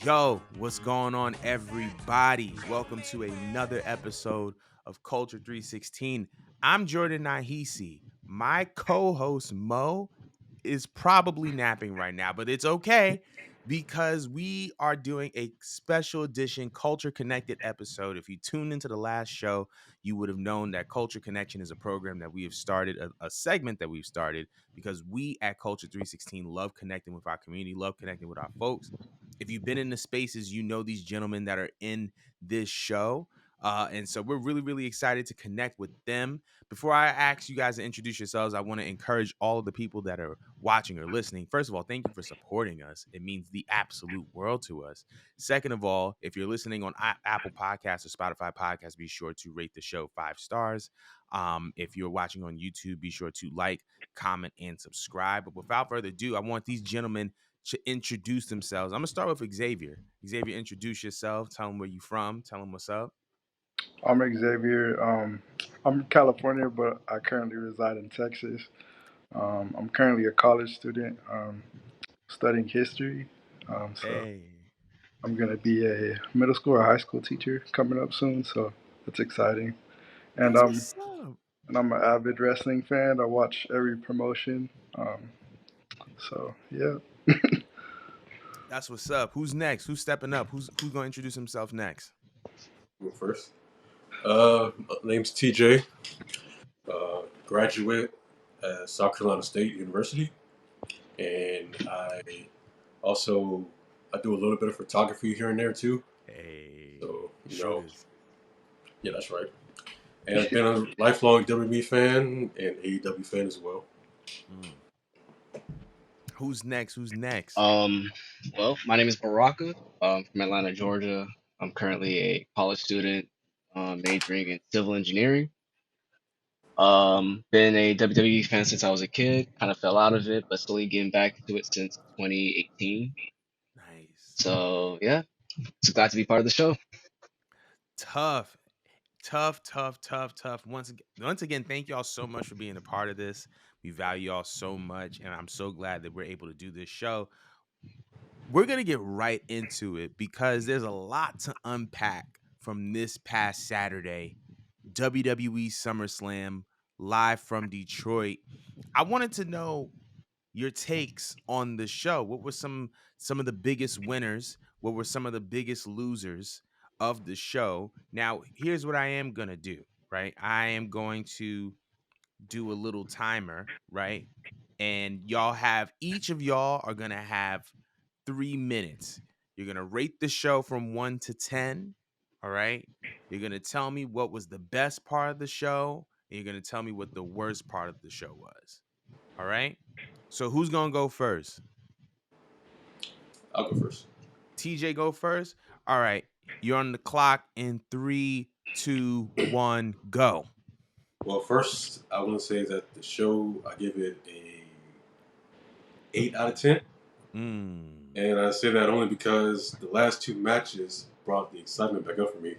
Yo, what's going on, everybody? Welcome to another episode of Culture 316. I'm Jordan Nahisi. My co host, Mo, is probably napping right now, but it's okay because we are doing a special edition Culture Connected episode. If you tuned into the last show, you would have known that Culture Connection is a program that we have started, a segment that we've started because we at Culture 316 love connecting with our community, love connecting with our folks. If you've been in the spaces, you know these gentlemen that are in this show. And so we're really, really excited to connect with them. Before I ask you guys to introduce yourselves, I want to encourage all of the people that are watching or listening. First of all, thank you for supporting us. It means the absolute world to us. Second of all, if you're listening on Apple Podcasts or Spotify Podcasts, be sure to rate the show 5 stars. If you're watching on YouTube, be sure to like, comment, and subscribe. But without further ado, I want these gentlemen to introduce themselves. I'm gonna start with Xavier. Xavier, introduce yourself. Tell them where you from. Tell them what's up. I'm Xavier. I'm in California, but I currently reside in Texas. I'm currently a college student studying history. So Hey, I'm going to be a middle school or high school teacher coming up soon. So that's exciting. And that's I'm what's up. and I'm an avid wrestling fan. I watch every promotion. So yeah. That's what's up. Who's next? Who's stepping up? Who's gonna introduce himself next? Go first. Name's TJ. Graduate at South Carolina State University, and also I do a little bit of photography here and there too. Hey, So shooters. yeah, that's right. And I've been a lifelong WWE fan and AEW fan as well. Mm. Who's next? Who's next? Um, my name is Baraka. From Atlanta, Georgia. I'm currently a college student, majoring in civil engineering. Been a WWE fan since I was a kid. Kind of fell out of it, but slowly getting back to it since 2018. Nice. So yeah, just glad to be part of the show. Tough. Tough. Once again, thank y'all so much for being a part of this. We value y'all so much, and I'm so glad that we're able to do this show. We're gonna get right into it because there's a lot to unpack from this past Saturday, WWE Summerslam, live from Detroit. I wanted to know your takes on the show. What were some of the biggest winners? What were some of the biggest losers of the show? Now, here's what I am gonna do, right? I am going to do a little timer, right? And each of y'all are gonna have 3 minutes. You're gonna rate the show from 1 to 10. All right. You're gonna tell me what was the best part of the show, and you're gonna tell me what the worst part of the show was. All right. So who's gonna go first? I'll go first. TJ go first. All right. You're on the clock in 3, 2, 1, go. Well, first I want to say that the show I give it a 8 out of 10, Mm. and I say that only because the last two matches brought the excitement back up for me.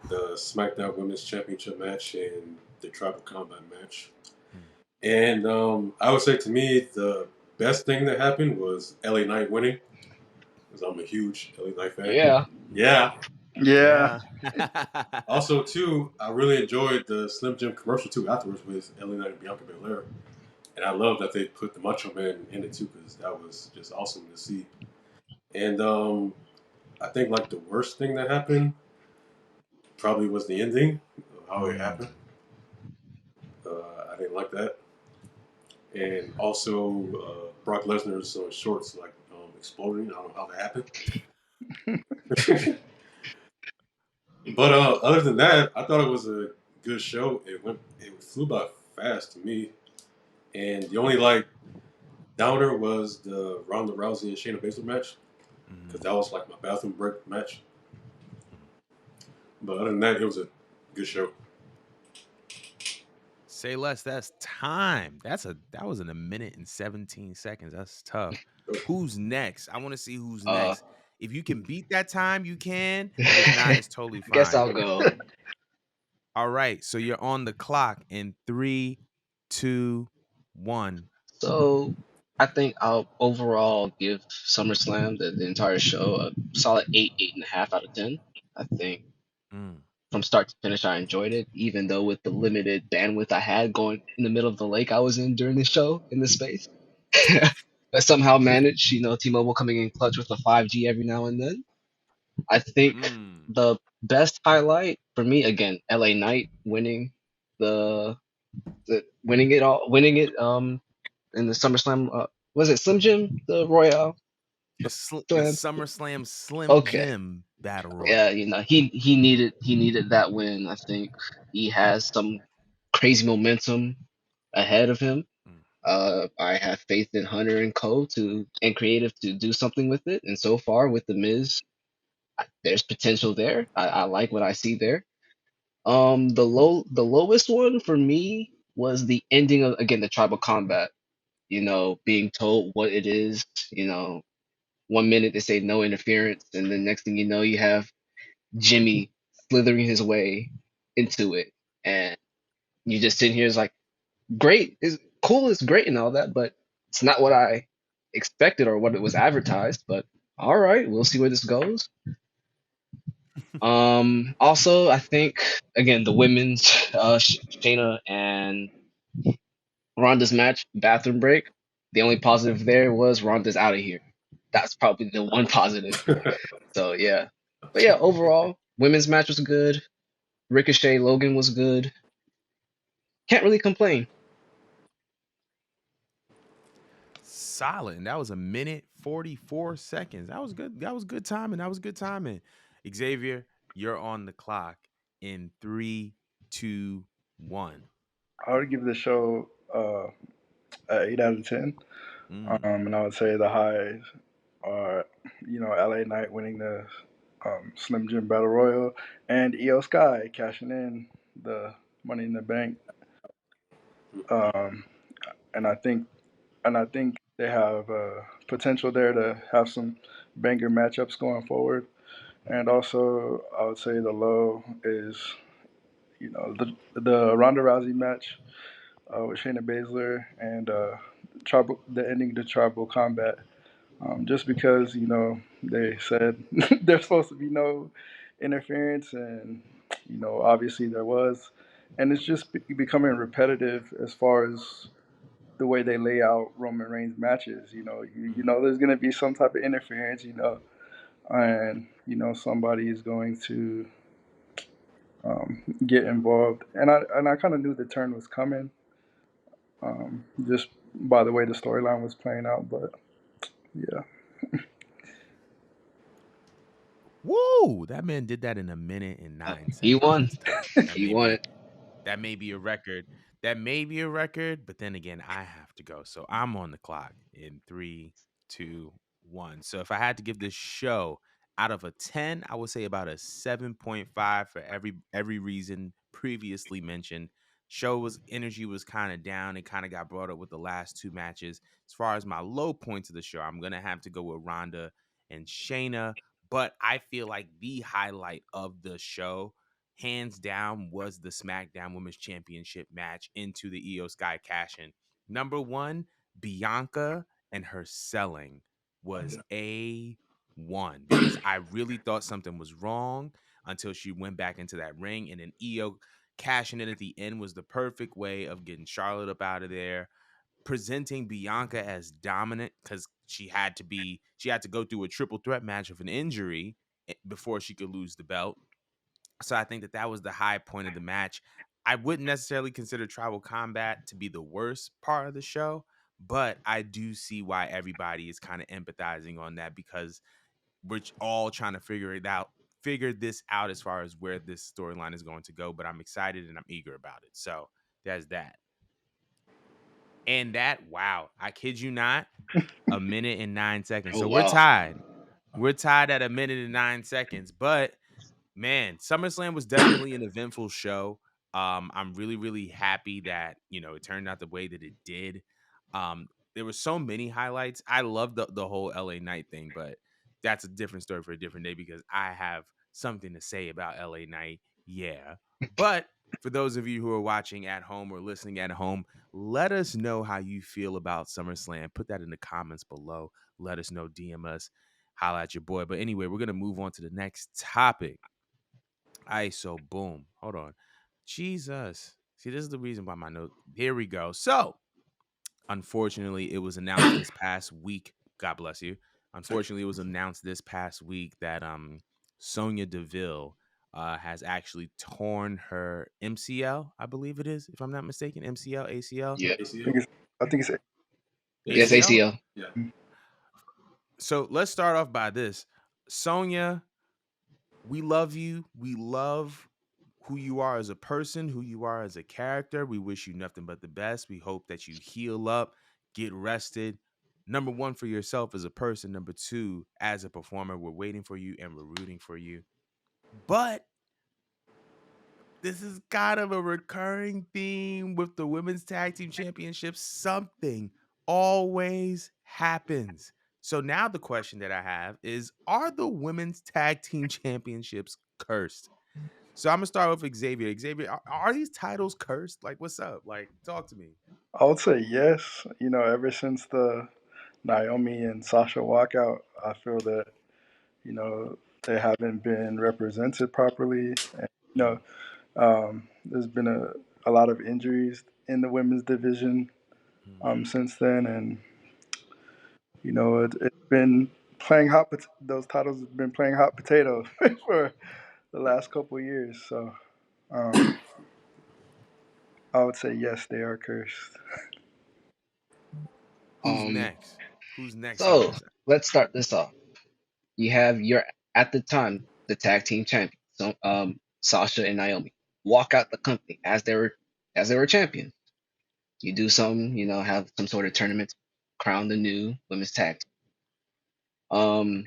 The SmackDown Women's Championship match and the Tribal Combat match. And I would say to me, the best thing that happened was LA Knight winning, because I'm a huge LA Knight fan. Yeah. Yeah. Yeah. Yeah. Also, too, I really enjoyed the Slim Jim commercial, too, afterwards with LA Knight and Bianca Belair. And I love that they put the Macho Man in it, too, because that was just awesome to see. And I think, like, the worst thing that happened probably was the ending, of how it happened. I didn't like that. And also Brock Lesnar's shorts like exploding. I don't know how that happened. But other than that, I thought it was a good show. It flew by fast to me. And the only like downer was the Ronda Rousey and Shayna Baszler match, because that was like my bathroom break match. But other than that, it was a good show. Say less. That's time. That was in a minute and 17 seconds. That's tough. Who's next? I want to see who's Uh, next. If you can beat that time, you can. But if not, it's totally Guess fine. I'll go. All right. So you're on the clock in 3, 2, 1. So I think I'll overall give SummerSlam, the entire show, a solid 8.5 out of 10. I think Mm. from start to finish, I enjoyed it, even though with the limited bandwidth I had going in the middle of the lake I was in during the show in this space. But somehow managed, T-Mobile coming in clutch with a 5G every now and then. I think Mm. the best highlight for me, again, LA Knight winning the, winning it in the SummerSlam. Was it Slim Jim the Royale The Slam? SummerSlam Slim Okay, Jim Battle yeah, Royal. he needed that win. I think he has some crazy momentum ahead of him. Mm. I have faith in Hunter and Co. to and creative to do something with it. And so far with the Miz, there's potential there. I like what I see there. The lowest one for me was the ending of, again, the tribal combat. Being told what it is. 1 minute they say no interference, and then next thing you know, you have Jimmy slithering his way into it, and you just sitting here is like, great, is cool, it's great and all that, but it's not what I expected or what it was advertised. But all right, we'll see where this goes. Also, I think again the women's Shayna and Ronda's match, bathroom break. The only positive there was Ronda's out of here. That's probably the one positive. So yeah, but yeah, overall, women's match was good. Ricochet Logan was good. Can't really complain. Solid. And that was a minute 44 seconds. That was good. That was good timing. That was good timing. Xavier, you're on the clock in three, two, one. I would give the show an 8 out of 10. Mm. And I would say the highs are, LA Knight winning the Slim Jim Battle Royal and Io Sky cashing in the Money in the Bank. Um, and I think they have potential there to have some banger matchups going forward. And also, I would say the low is, the Ronda Rousey match with Shayna Baszler and the ending to tribal combat. Just because they said there's supposed to be no interference, and obviously there was, and it's just becoming repetitive as far as the way they lay out Roman Reigns matches. There's going to be some type of interference, and somebody is going to get involved, and I kind of knew the turn was coming, just by the way the storyline was playing out. But yeah, Woo! That man did that in a minute and nine He seconds. won. That's tough. That He may won. be that may be a record. That may be a record, but then again, I have to go. So I'm on the clock in three, two, one. So if I had to give this show out of a 10, I would say about a 7.5 for every reason previously mentioned. Show was energy was kind of down. It kind of got brought up with the last two matches. As far as my low points of the show, I'm gonna have to go with Ronda and Shayna. But I feel like the highlight of the show, hands down, was the SmackDown Women's Championship match into the Io Sky cash in. Number one, Bianca and her selling was A1 because I really thought something was wrong until she went back into that ring. And then Io cashing in at the end was the perfect way of getting Charlotte up out of there, presenting Bianca as dominant because she had to go through a triple threat match of an injury before she could lose the belt. So I think that was the high point of the match. I wouldn't necessarily consider tribal combat to be the worst part of the show, but I do see why everybody is kind of empathizing on that because we're all trying to figure this out as far as where this storyline is going to go. But I'm excited and I'm eager about it. So there's that. And that, wow, I kid you not, a minute and 9 seconds. Oh So we're wow. tied. We're tied at a minute and 9 seconds. But man, SummerSlam was definitely an eventful show. I'm really, really happy that it turned out the way that it did. There were so many highlights. I love the whole LA Knight thing, but that's a different story for a different day because I have something to say about LA Knight. Yeah, but For those of you who are watching at home or listening at home, let us know how you feel about SummerSlam. Put that in the comments below. Let us know, DM us, holla at your boy. But anyway, we're gonna move on to the next topic. ISO boom. Hold on. Jesus. See, this is the reason why my note. Here we go. So, unfortunately, it was announced this past week. God bless you. Unfortunately, it was announced this past week that Sonya Deville has actually torn her MCL, I believe it is, if I'm not mistaken, MCL, ACL, Yeah. I think ACL? it's I think it's Yeah, Yes, ACL. ACL. ACL. Yeah. So let's start off by this. Sonya, we love you. We love who you are as a person, who you are as a character. We wish you nothing but the best. We hope that you heal up, get rested. Number one, for yourself as a person. Number two, as a performer, we're waiting for you and we're rooting for you. But this is kind of a recurring theme with the women's tag team championships. Something always happens. So now the question that I have is, are the women's tag team championships cursed? So I'm gonna start with Xavier. Xavier, are these titles cursed? Like, what's up? Like, talk to me. I would say yes. Ever since the Naomi and Sasha walkout, I feel that they haven't been represented properly. And, there's been a lot of injuries in the women's division Mm, since then, and it's been playing those titles have been playing hot potato for the last couple of years. So um, I would say yes, they are cursed. who's Um, next? Who's next on so this? let's start this off. You have your at the time the tag team champions, so Sasha and Naomi walk out the company as they were champions. You do some, have some sort of tournament, crown the new women's tag. Um,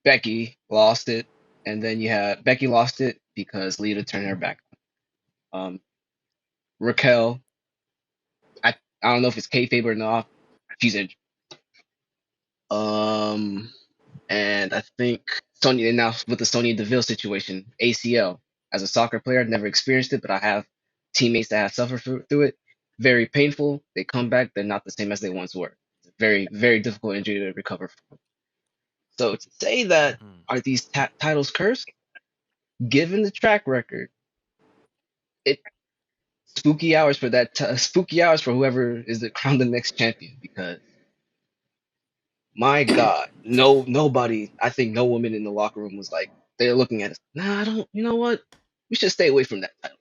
Becky lost it, and then you had Becky lost it because Lita turned her back. Um, Raquel, I don't know if it's kayfabe or not. She's injured. Um, and I think Sonya now with the Sonya Deville situation, ACL. As a soccer player, I've never experienced it, but I have teammates that have suffered through it. Very painful. They come back, they're not the same as they once were. It's a very, very difficult injury to recover from. So to say that Mm. are these titles cursed, given the track record, it spooky hours for spooky hours for whoever is the crown the next champion because my God, nobody. I think no woman in the locker room was like they're looking at us. Nah, I don't. You know what? We should stay away from that title.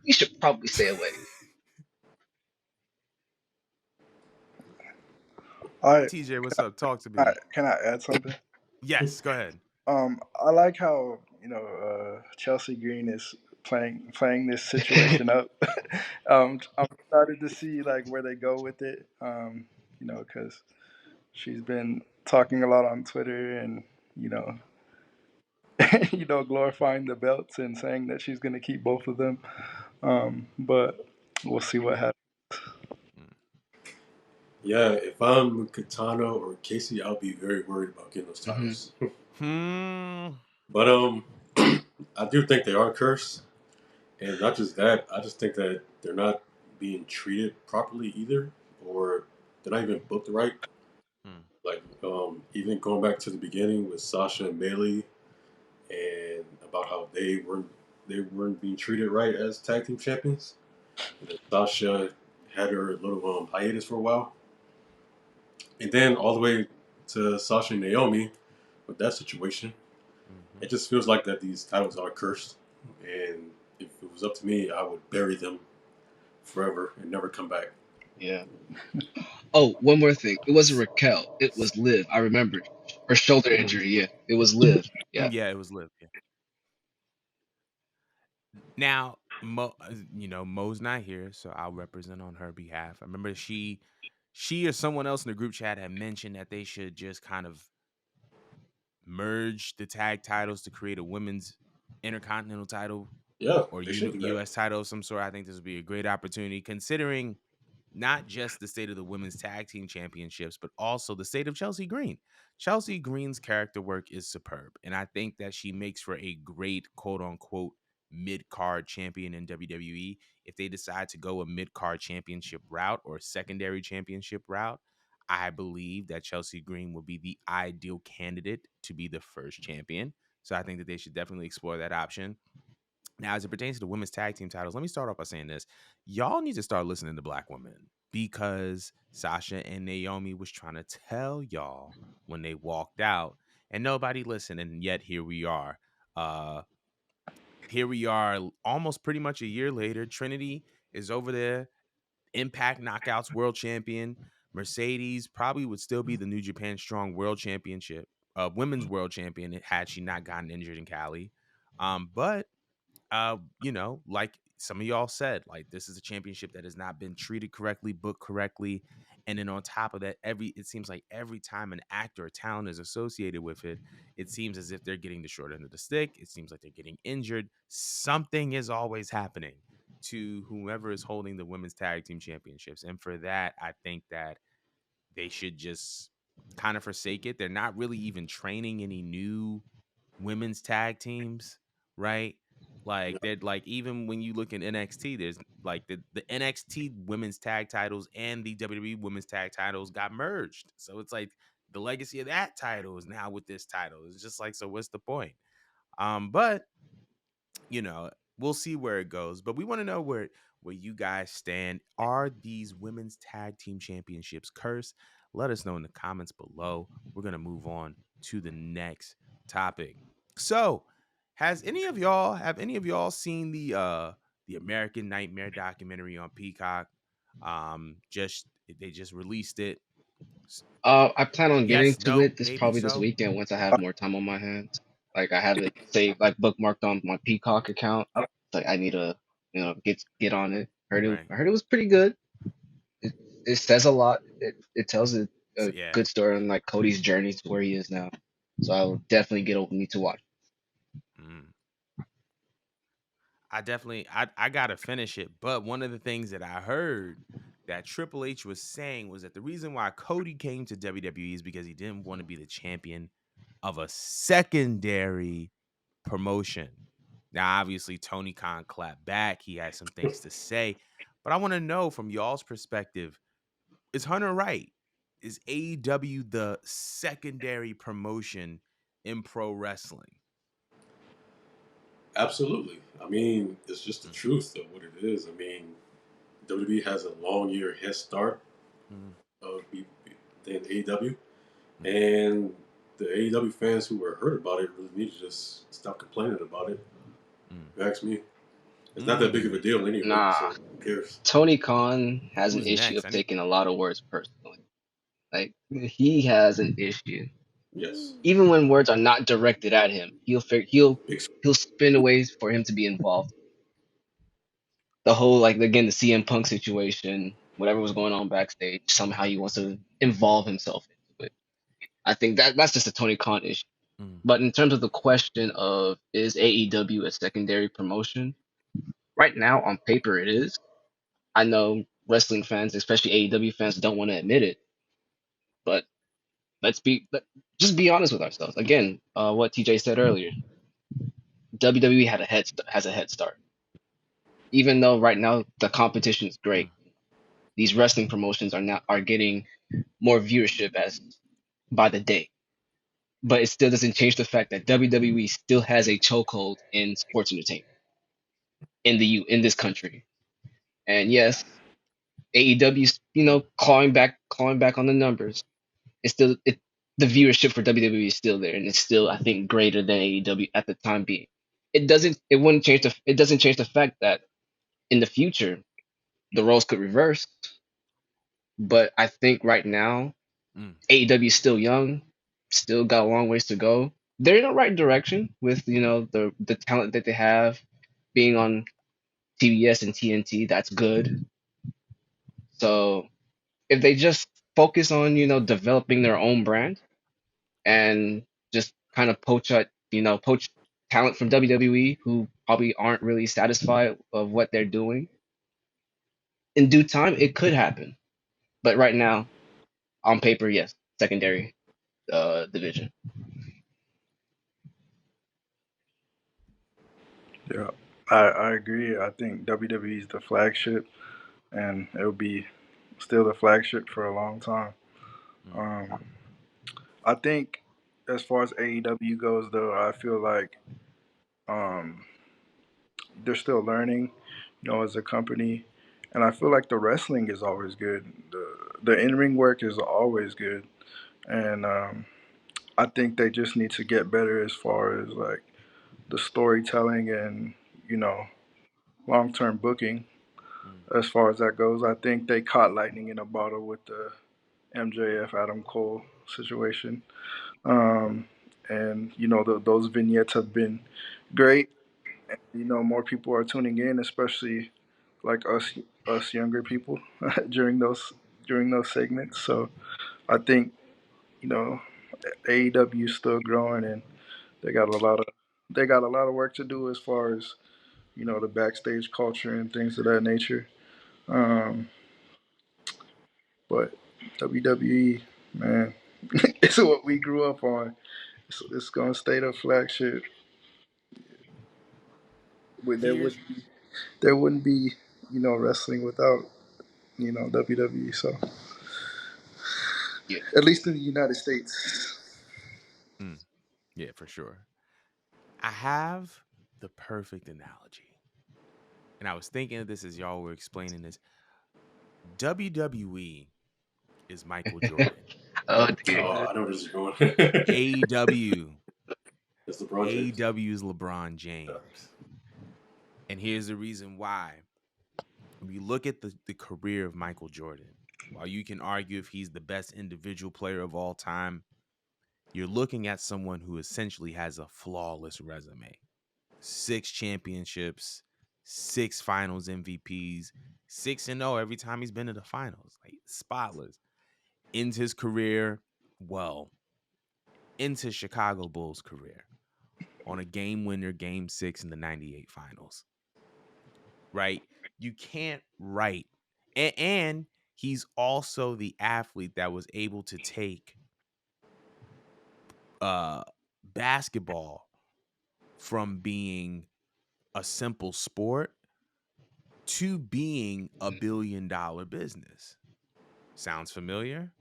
We should probably stay away. I TJ, what's up? Talk to I me. can I add something? Yes, go ahead. I like how Chelsea Green is playing this situation up. I'm excited to see like where they go with it. Because she's been talking a lot on Twitter and you know glorifying the belts and saying that she's going to keep both of them. But we'll see what happens. Mm. Yeah, if I'm Katana or Casey, I'll be very worried about getting those Hmm. titles. Hmm. But I do think they are cursed, and not just that. I just think that they're not being treated properly either, or they're not even booked right. Mm. Like even going back to the beginning with Sasha and Bailey, and about how they weren't being treated right as tag team champions. And then Sasha had her little hiatus for a while, and then all the way to Sasha and Naomi with that situation. Hmm. It just feels like that these titles are cursed, and if it was up to me, I would bury them forever and never come back. Yeah. Oh, one more thing. It wasn't Raquel. It was Liv. I remembered her shoulder injury. Yeah, it was Liv. Yeah. Yeah, it was Liv. Yeah. Now, Mo's not here, so I'll represent on her behalf. I remember she or someone else in the group chat had mentioned that they should just kind of merge the tag titles to create a women's intercontinental title Yeah, or they should do that. US title of some sort. I think this would be a great opportunity considering not just the state of the women's tag team championships, but also the state of Chelsea Green. Chelsea Green's character work is superb, and I think that she makes for a great quote unquote mid card champion in WWE. If they decide to go a mid card championship route or secondary championship route, I believe that Chelsea Green will be the ideal candidate to be the first champion. So I think that they should definitely explore that option. Now, as it pertains to the women's tag team titles, let me start off by saying this. Y'all need to start listening to black women because Sasha and Naomi was trying to tell y'all when they walked out and nobody listened. And yet here we are. Uh here we are almost pretty much a year later. Trinity is over there, Impact Knockouts world champion. Mercedes probably would still be the New Japan Strong World Championship, women's world champion had she not gotten injured in Cali. But like some of y'all said, like this is a championship that has not been treated correctly, booked correctly. And then on top of that, it seems like every time an actor or talent is associated with it, it seems as if they're getting the short end of the stick. It seems like they're getting injured. Something is always happening to whoever is holding the women's tag team championships. And for that, I think that they should just kind of forsake it. They're not really even training any new women's tag teams, right? Like they're like even when you look in NXT, there's like the NXT women's tag titles and the WWE women's tag titles got merged. So it's like the legacy of that title is now with this title. It's just like, so what's the point? But you know, we'll see where it goes. But we want to know where you guys stand. Are these women's tag team championships cursed? Let us know in the comments below. We're gonna move on to the next topic. So, have any of y'all seen the American Nightmare documentary on Peacock? Just they just released it. I plan on getting Yes, to no, it this maybe probably this so. weekend once I have more time on my hands. Like I have it saved, like bookmarked on my Peacock account. Like I need to, get on it. Right. I heard it was pretty good. It it says a lot. It tells So a yeah. good story on like Cody's journey to where he is now. So I will definitely need to watch. Mm. I gotta finish it. But one of the things that I heard that Triple H was saying was that the reason why Cody came to WWE is because he didn't want to be the champion of a secondary promotion. Now, obviously, Tony Khan clapped back. He had some things to say. But I want to know from y'all's perspective, is Hunter right? Is AEW the secondary promotion in pro wrestling? Absolutely. I mean, it's just the Mm, truth of what it is. I mean, WWE has a long year head start mm, than AEW, mm, and the AEW fans who were hurt about it really need to just stop complaining about it. mm, If you ask me, it's not that big of a mm. deal anyway, Nah, so who cares? Tony Khan has an Who's issue next? of I need. taking a lot of words personally. Like he has an issue. Yes, Even when words are not directed at him, big. he'll spin ways for him to be involved. The whole like again the CM Punk situation, whatever was going on backstage, somehow he wants to involve himself into it. I think that's just a Tony Khan issue. Mm, But in terms of the question of is AEW a secondary promotion, right now on paper it is. I know wrestling fans, especially AEW fans, don't want to admit it, but just be honest with ourselves. Again, what TJ said earlier, WWE has a head start. Even though right now the competition is mm, great, these wrestling promotions are getting more viewership as by the day. But it still doesn't change the fact that WWE still has a chokehold in sports entertainment in this country. And yes, AEW's clawing back on the numbers. It's still the viewership for WWE is still there, and it's still I think greater than AEW at the time being. It doesn't change the fact that in the future the roles could reverse. But I think right now mm, AEW is still young, still got a long ways to go. They're in the right direction with the talent that they have being on TBS and TNT. That's good. So if they just focus on developing their own brand and just kind of poach talent from WWE who probably aren't really satisfied of what they're doing, in due time it could happen. But right now, on paper, yes, secondary division. Yeah. I agree. I think WWE is the flagship, and it'll be still the flagship for a long time. Mm, Um, I think as far as AEW goes, though, I feel like um, they're still learning, as a company, and I feel like the wrestling is always good. The in ring work is always good, and I think they just need to get better as far as like the storytelling and you know long term booking. mm. As far as that goes, I think they caught lightning in a bottle with the MJF Adam Cole situation. Um, and those vignettes have been great. More people are tuning in, especially like us younger people during those segments. So I think you know AEW is still growing, and they got a lot of they got a lot of work to do as far as the backstage culture and things of that nature. Um, but WWE, man, it's what we grew up on. It's gonna stay the flagship. There Here's would there wouldn't be wrestling without WWE. So Yeah. at least in the United States. mm, yeah, for sure. I have the perfect analogy. And I was thinking of this as y'all were explaining this. WWE is Michael Jordan. Oh dear. Oh, I know where this is going. AEW, It's LeBron James. AEW is LeBron Yeah. James. And here's the reason why. When you look at the career of Michael Jordan, while you can argue if he's the best individual player of all time, you're looking at someone who essentially has a flawless resume. 6 championships, 6 finals MVPs, 6-0 every time he's been to the finals. Like spotless. Ends his career, well, into Chicago Bulls career on a game winner, game 6 in the 98 finals. Right? You can't write. And he's also the athlete that was able to take uh basketball from being a simple sport to being a Mhm. billion-dollar business. Sounds familiar?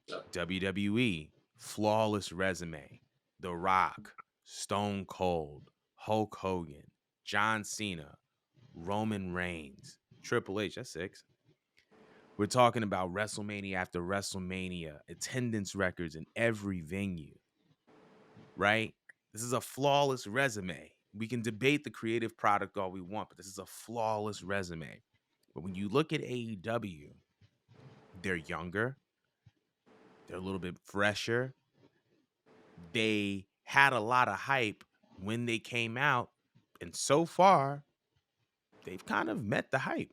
Yeah. WWE, flawless resume. The Rock, Stone Cold, Hulk Hogan, John Cena, Roman Reigns, Triple H, that's 6. We're talking about WrestleMania after WrestleMania, attendance records in every venue, right? This is a flawless resume. We can debate the creative product all we want, but this is a flawless resume. But when you look at AEW, they're younger, they're a little bit fresher. They had a lot of hype when they came out, and so far, they've kind of met the hype.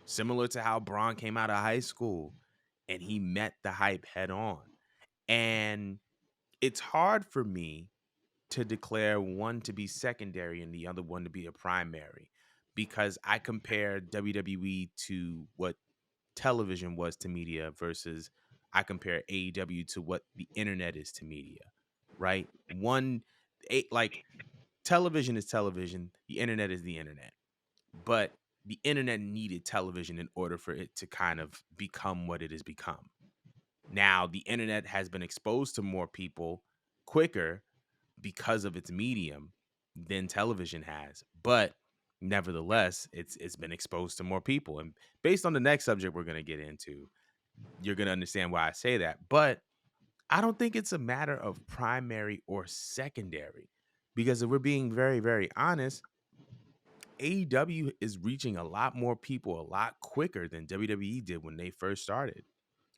Similar to how Braun came out of high school and he met the hype head on. And it's hard for me to declare one to be secondary and the other one to be a primary because I compare WWE to what television was to media versus I compare AEW to what the internet is to media, right? Like television is television, the internet is the internet. But the internet needed television in order for it to kind of become what it has become. Now, the internet has been exposed to more people quicker because of its medium than television has. But nevertheless, it's been exposed to more people. And based on the next subject we're going to get into, you're going to understand why I say that. But I don't think it's a matter of primary or secondary because if we're being very, very honest, AEW is reaching a lot more people a lot quicker than WWE did when they first started.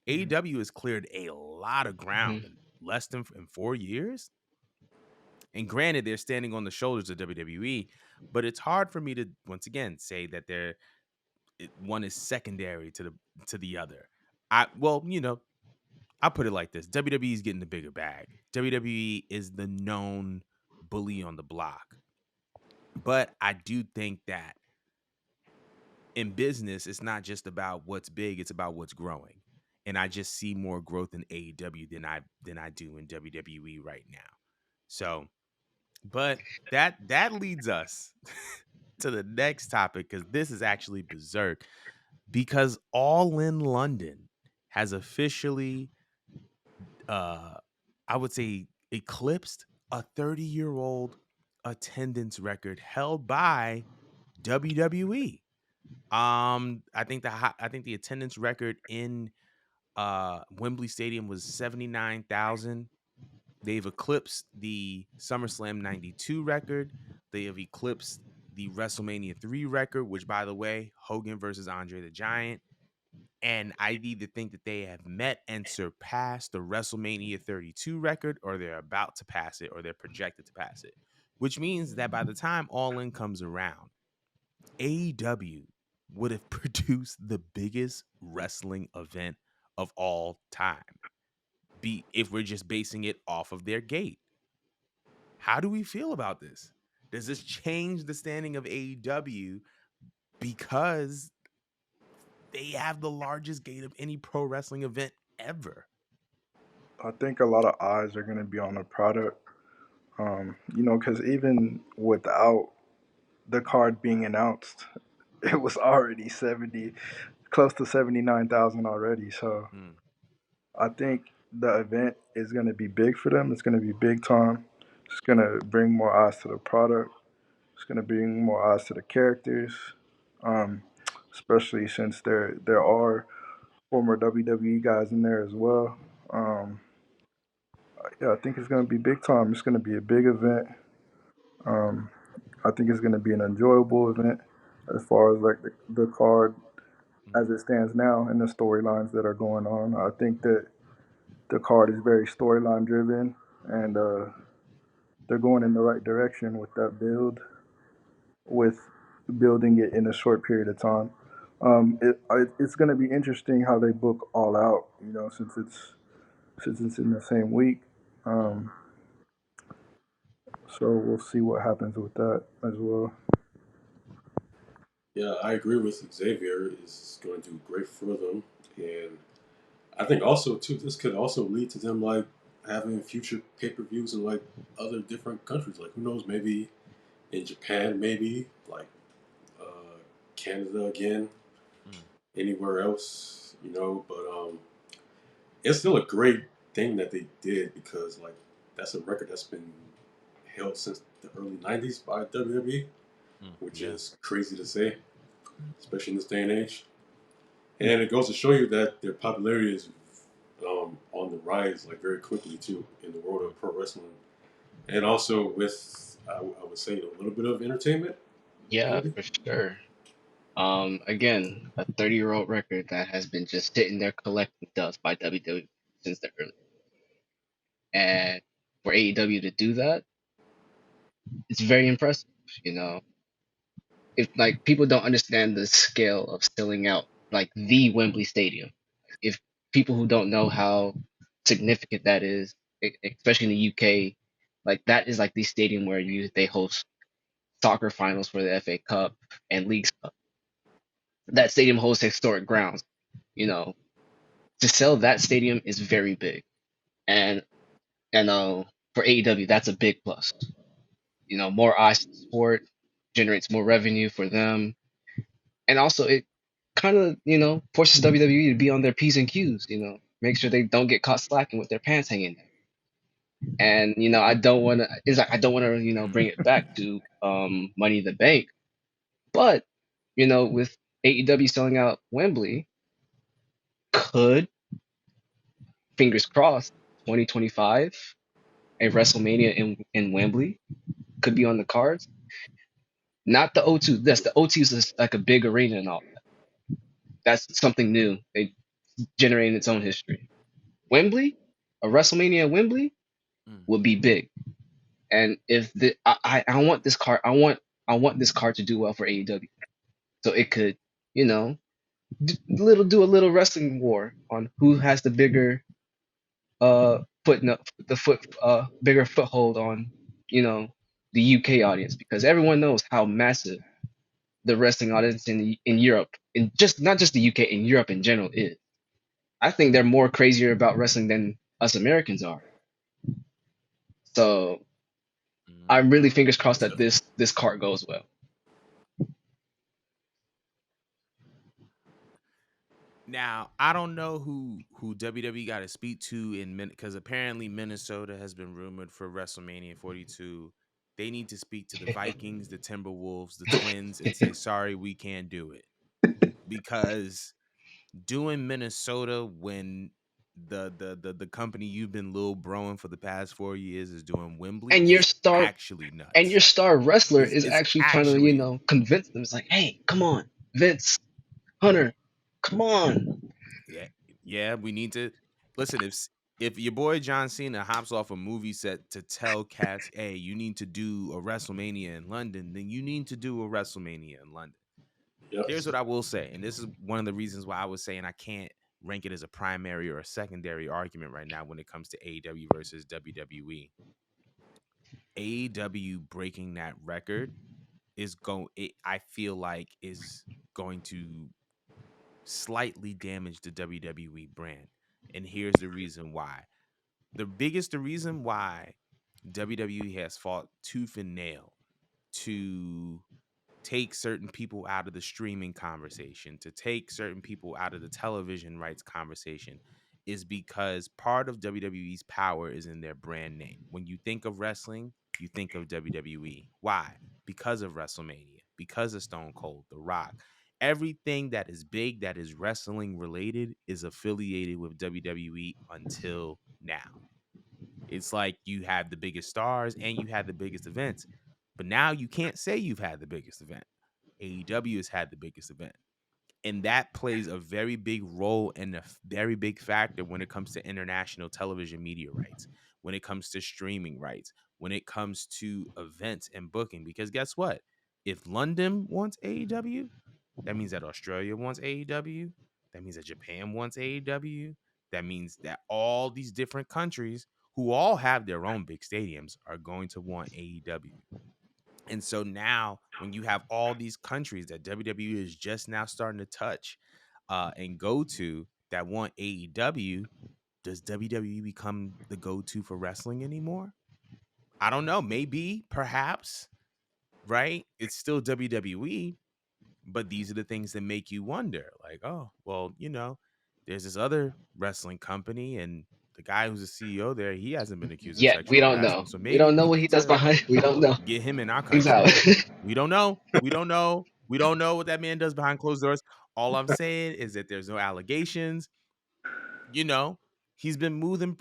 AEW has cleared a lot of ground Mhm. in less than in 4 years. And granted, they're standing on the shoulders of WWE, but it's hard for me to once again say that one is secondary to the other. I put it like this: WWE is getting the bigger bag. WWE is the known bully on the block, but I do think that in business, it's not just about what's big; it's about what's growing. And I just see more growth in AEW than I do in WWE right now. So, but that leads us to the next topic because this is actually berserk. Because All in London has officially, uh, I would say, eclipsed a 30-year-old attendance record held by WWE. I think the attendance record in Wembley Stadium was 79,000. They've eclipsed the SummerSlam 92 record. They have eclipsed the WrestleMania 3 record, which, by the way, Hogan versus Andre the Giant. And I either think that they have met and surpassed the WrestleMania 32 record, or they're about to pass it, or they're projected to pass it, which means that by the time All In comes around, AEW would have produced the biggest wrestling event of all time. Be if we're just basing it off of their gate. How do we feel about this? Does this change the standing of AEW because they have the largest gate of any pro wrestling event ever? I think a lot of eyes are going to be on the product. Because even without the card being announced, it was already 70, close to 79,000 already. So Mm, I think the event is going to be big for them. It's going to be big time. It's going to bring more eyes to the product. It's going to bring more eyes to the characters, um, especially since there are former WWE guys in there as well. Um, yeah, I think it's going to be big time. It's going to be a big event. Um, I think it's going to be an enjoyable event as far as like the card mm, as it stands now and the storylines that are going on. I think that the card is very storyline driven, and they're going in the right direction with that build, with building it in a short period of time. It's going to be interesting how they book all out. Since it's in the same week. mm. Um, so we'll see what happens with that as well. Yeah, I agree with Xavier. It's going to do great for them, and I think also too this could also lead to them like having future pay per views in like other different countries. Like who knows, maybe in Japan, maybe like uh, Canada again, Mm, anywhere else, you know. But it's still a great thing that they did because like that's a record that's been held since the early '90s by WWE, which yeah. is crazy to say, especially in this day and age. And it goes to show you that their popularity is on the rise, like very quickly too, in the world Mm, of pro wrestling, and also with I would say a little bit of entertainment, Yeah, maybe. for sure. Again, a 30-year-old record that has been just sitting there collecting dust by WWE since the early. And for AEW to do that, it's very impressive. You know, if like people don't understand the scale of selling out like the Wembley Stadium, if people who don't know how significant that is, especially in the UK, like that is like the stadium where you they host soccer finals for the FA Cup and Leagues Cup. That stadium hosts historic grounds. You know, to sell that stadium is very big, and for AEW that's a big plus. You know, more eyes to the sport generates more revenue for them, and also it kind of forces WWE to be on their p's and q's. You know, make sure they don't get caught slacking with their pants hanging down. And I don't want to. It's like I don't want to bring it back to Money in the Bank, but with AEW selling out Wembley, could fingers crossed 2025 a WrestleMania in Wembley could be on the cards. Not the O2. That's the O2 is like a big arena and all. That's something new. They generating its own history. Wembley, a WrestleMania at Wembley mm, would be big. And if I want this card, I want this card to do well for AEW, so it could you know do a little wrestling war on who has the bigger putting up the bigger foothold on you know the UK audience, because everyone knows how massive the wrestling audience in Europe, in just not just the UK, in Europe in general is. I think they're more crazier about wrestling than us Americans are. So I'm really fingers crossed Most that definitely. this card goes well. Now I don't know who WWE got to speak to in because apparently Minnesota has been rumored for WrestleMania 42. They need to speak to the Vikings, the Timberwolves, the Twins, and say sorry, we can't do it because doing Minnesota when the company you've been little broing for the past 4 years is doing Wembley and your is star actually and your nuts. star wrestler is Is actually trying to, actually convince them. It's like, hey, come on, Vince, Hunter, come on. yeah, yeah. We need to listen. If your boy John Cena hops off a movie set to tell cats, hey, you need to do a WrestleMania in London, then you need to do a WrestleMania in London. Yep. Here's what I will say, and this is one of the reasons why I was saying I can't rank it as a primary or a secondary argument right now when it comes to AEW versus WWE. AEW breaking that record is going. I feel like is going to slightly damage the WWE brand, and here's the reason why. The reason why WWE has fought tooth and nail to take certain people out of the streaming conversation, to take certain people out of the television rights conversation, is because part of WWE's power is in their brand name. When you think of wrestling, you think of WWE. Why? Because of WrestleMania, because of Stone Cold, The Rock. Everything that is big that is wrestling related is affiliated with WWE until now. It's like you have the biggest stars and you had the biggest events, but now you can't say you've had the biggest event. AEW has had the biggest event. And that plays a very big role and a very big factor when it comes to international television media rights, when it comes to streaming rights, when it comes to events and booking. Because guess what? If London wants AEW, that means that Australia wants AEW. That means that Japan wants AEW. That means that all these different countries who all have their own big stadiums are going to want AEW. And so now, when you have all these countries that WWE is just now starting to touch and go to that want AEW, does WWE become the go to for wrestling anymore? I don't know. Maybe, perhaps, right? It's still WWE, but these are the things that make you wonder like, oh, well, there's this other wrestling company, and the guy who's the CEO there, he hasn't been accused of Yet we sexual don't know. harassment. So We maybe don't know we what he need does to behind. We don't know. get him in our He's country. out. We don't know. We don't know. We don't know what that man does behind closed doors. All I'm saying is that there's no allegations. You know, he's been moving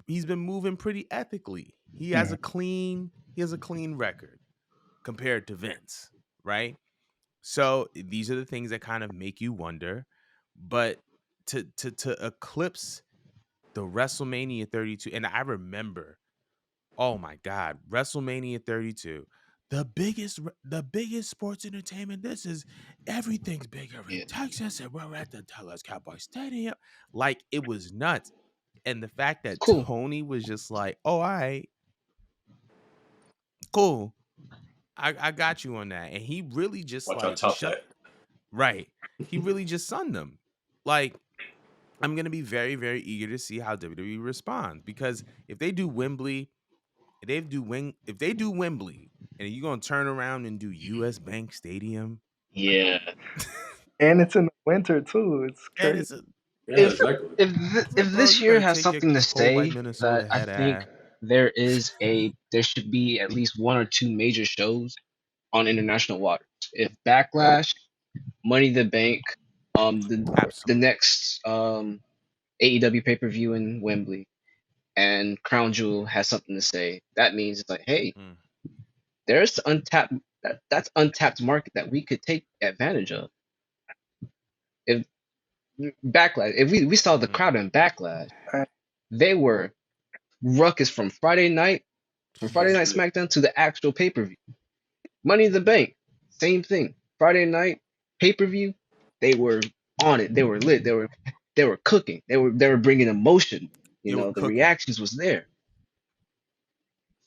pretty ethically. Mm. He has a clean record compared to Vince, right? So these are the things that kind of make you wonder. But to eclipse the WrestleMania 32, and I remember, oh my God, WrestleMania 32, the biggest sports entertainment. This is everything's bigger in Yeah, Texas, and we're at the Dallas Cowboy Stadium. Like it was nuts. And the fact it's that cool. Tony was just like, oh, all right, cool. I got you on that. And he really just I'll try to like top shut that. right. He really just sunned them. Like, I'm gonna be very, very eager to see how WWE responds because if they do Wembley, if they do Wembley, and you're gonna turn around and do US Bank Stadium, Yeah. And it's in the winter too. It's and crazy. it's a Yeah, If exactly. it's if like, bro, this you year better has take your something to cold white say, Minnesota that I head think ass. there should be at least one or two major shows on international waters. If Backlash, Money in the Bank, the Absolutely. next AEW pay per view in Wembley, and Crown Jewel has something to say, that means it's like, hey, Mm, there's untapped that's untapped market that we could take advantage of. If Backlash, if we saw the mm. crowd in Backlash, And they were ruckus from Friday Night Yeah. SmackDown to the actual pay per view. Money in the Bank, same thing. Friday night pay per view, they were on it. They were lit. They were cooking. They were bringing emotion. They were The cooking. reactions was there.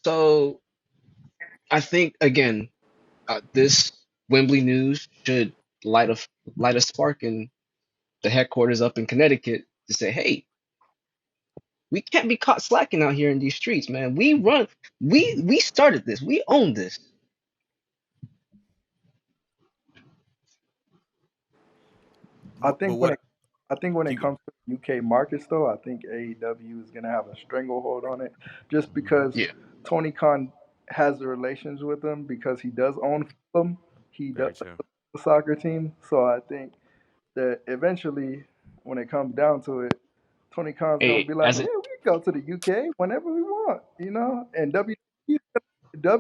So I think again, this Wembley news should light a light a spark in the headquarters up in Connecticut to say, hey, we can't be caught slacking out here in these streets, man. We started this. We own this. I But think when it what? I think when it Keep going. comes to the UK markets, though, I think AEW is gonna have a stranglehold on it, just because Yeah, Tony Khan has the relations with them because he does own them. He does Very true. the soccer team, so I think that eventually, when it comes down to it, Tony Khan's gonna hey, be like, as "Yeah, a we can go to the UK whenever we want," you know, and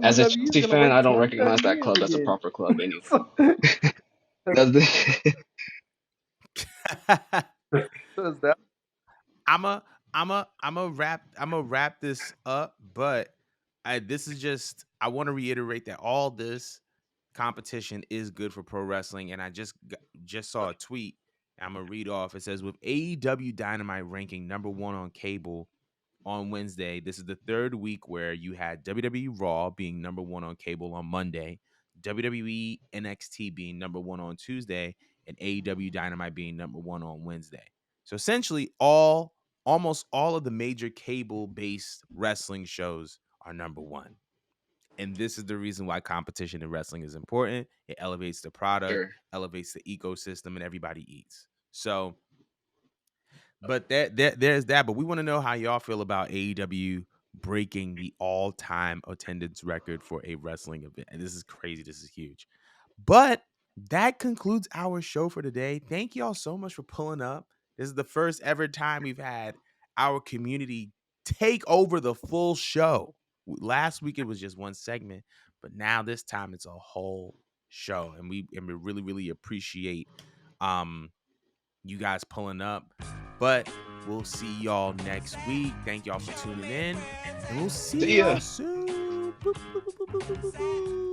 as a WWE is Chelsea gonna fan, I wait don't 20, 30 recognize that years club as a again. proper club anyway. So, Does the, does that I'm a wrap this up, but this is just I want to reiterate that all this competition is good for pro wrestling, and I just saw a tweet. I'm gonna read off. It says with AEW Dynamite ranking number one on cable on Wednesday. This is the third week where you had WWE Raw being number one on cable on Monday, WWE NXT being number one on Tuesday, and AEW Dynamite being number one on Wednesday. So essentially, almost all of the major cable based wrestling shows are number one. And this is the reason why competition in wrestling is important. It elevates the product, sure. elevates the ecosystem, and everybody eats. So but there's that. But we want to know how y'all feel about AEW breaking the all-time attendance record for a wrestling event. And this is crazy. This is huge. But that concludes our show for today. Thank y'all so much for pulling up. This is the first ever time we've had our community take over the full show. Last week it was just one segment, but now this time it's a whole show, and we really really appreciate um you guys pulling up. But we'll see y'all next week. Thank y'all for tuning in, and we'll see See ya. y'all soon. Boop, boop, boop, boop, boop, boop, boop.